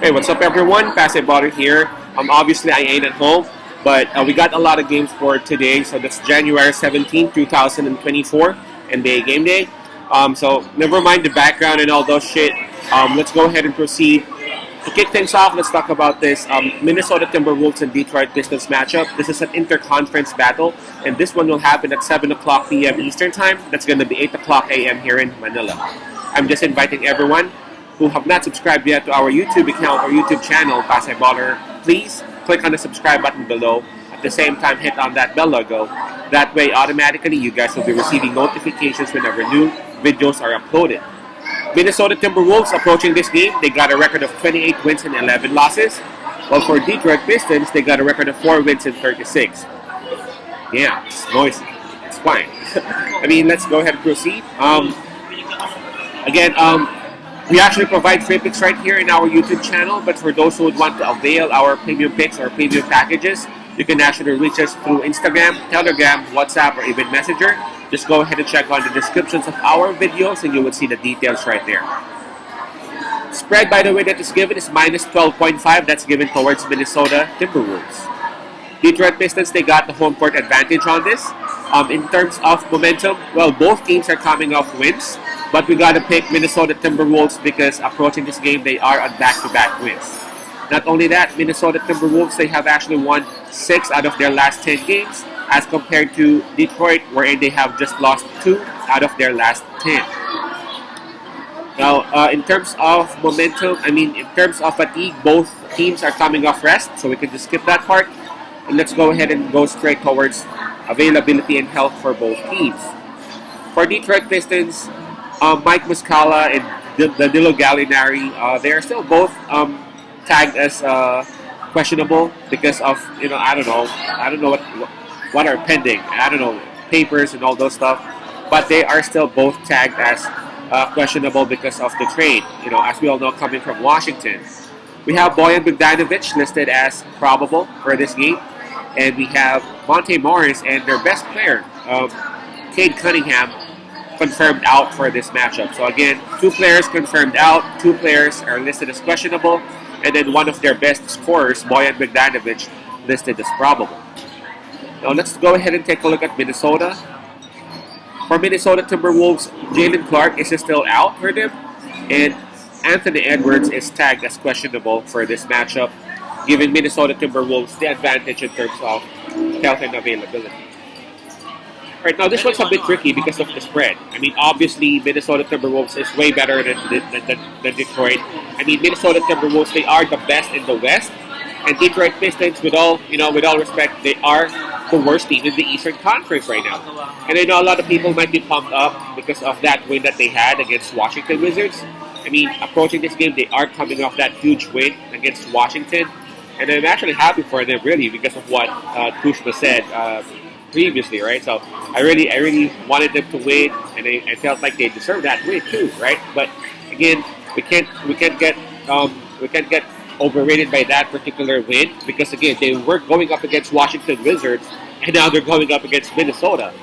Hey, what's up, everyone? Passive Butter here. Obviously, I ain't at home, but we got a lot of games for today. So that's January 17th, 2024, NBA Game Day. So never mind the background and all those shit. Let's go ahead and proceed. To kick things off, let's talk about this Minnesota Timberwolves and Detroit Pistons matchup. This is an interconference battle, and this one will happen at 7 o'clock p.m. Eastern Time. That's going to be 8 o'clock a.m. here in Manila. I'm just inviting everyone who have not subscribed yet to our YouTube account or YouTube channel, Pasay Baller, please click on the subscribe button below. At the same time, hit on that bell logo. That way, automatically, you guys will be receiving notifications whenever new videos are uploaded. Minnesota Timberwolves approaching this game, they got a record of 28 wins and 11 losses. While for Detroit Pistons, they got a record of 4 wins and 36. Yeah, it's noisy. It's fine. I mean, let's go ahead and proceed. We actually provide free picks right here in our YouTube channel, but for those who would want to avail our premium picks or premium packages, you can actually reach us through Instagram, Telegram, WhatsApp, or even Messenger. Just go ahead and check on the descriptions of our videos and you will see the details right there. Spread, by the way, that is given is minus 12.5. That's given towards Minnesota Timberwolves. Detroit Pistons, they got the home court advantage on this. In terms of momentum, well, both teams are coming off wins. But we got to pick Minnesota Timberwolves because approaching this game, they are on back-to-back wins. Not only that, Minnesota Timberwolves, they have actually won 6 out of their last 10 games as compared to Detroit, wherein they have just lost 2 out of their last 10. Now, in terms of momentum, in terms of fatigue, both teams are coming off rest, so we can just skip that part. And let's go ahead and go straight towards availability and health for both teams. For Detroit Pistons, Mike Muscala and Danilo Gallinari, they are still both tagged as questionable because of, I don't know what are pending. I don't know, papers and all those stuff. But they are still both tagged as questionable because of the trade. As we all know, coming from Washington. We have Bojan Bogdanovic listed as probable for this game. And we have Monte Morris and their best player, Cade Cunningham, confirmed out for this matchup. So again, 2 players confirmed out, 2 players are listed as questionable, and then one of their best scorers, Bojan Bogdanovic, listed as probable. Now let's go ahead and take a look at Minnesota. For Minnesota Timberwolves, Jalen Clark is still out for them, and Anthony Edwards is tagged as questionable for this matchup, giving Minnesota Timberwolves the advantage in terms of health and availability. Right now, this one's a bit tricky because of the spread. Obviously, Minnesota Timberwolves is way better than Detroit. Minnesota Timberwolves, they are the best in the West, and Detroit Pistons, with all respect, they are the worst team in the Eastern Conference right now. And I know a lot of people might be pumped up because of that win that they had against Washington Wizards. Approaching this game, they are coming off that huge win against Washington, and I'm actually happy for them, really, because of what Kuzma said previously, right? So I really wanted them to win, and I felt like they deserved that win too, right? But again, we can't get overrated by that particular win because again, they were going up against Washington Wizards, and now they're going up against Minnesota.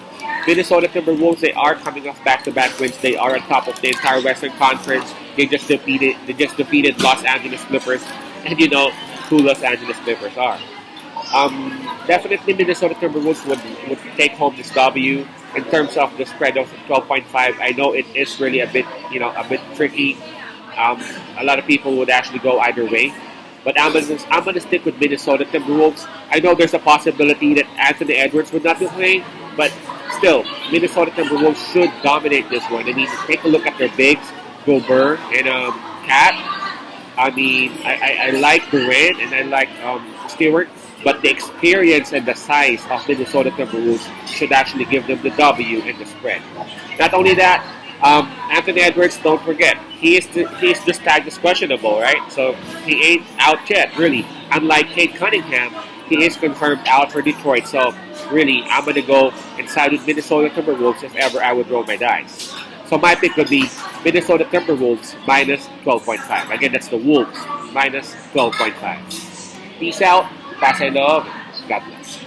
Minnesota Timberwolves, they are coming off back-to-back wins. They are on top of the entire Western Conference. They just defeated Los Angeles Clippers, and you know who Los Angeles Clippers are. Definitely Minnesota Timberwolves would take home this W. In terms of the spread of 12.5, I know it is really a bit tricky. A lot of people would actually go either way, but I'm gonna stick with Minnesota Timberwolves. I know there's a possibility that Anthony Edwards would not be playing, but still, Minnesota Timberwolves should dominate this one. Take a look at their bigs, Gobert and Cat. I like Durant and I like Stewart, but the experience and the size of Minnesota Timberwolves should actually give them the W in the spread. Not only that, Anthony Edwards, don't forget, he is just tagged as questionable, right? So he ain't out yet, really. Unlike Cade Cunningham, he is confirmed out for Detroit. So really, I'm going to go and side with Minnesota Timberwolves if ever I would roll my dice. So my pick would be Minnesota Timberwolves minus 12.5. Again, that's the Wolves minus 12.5. Peace out. Pass I love. God bless.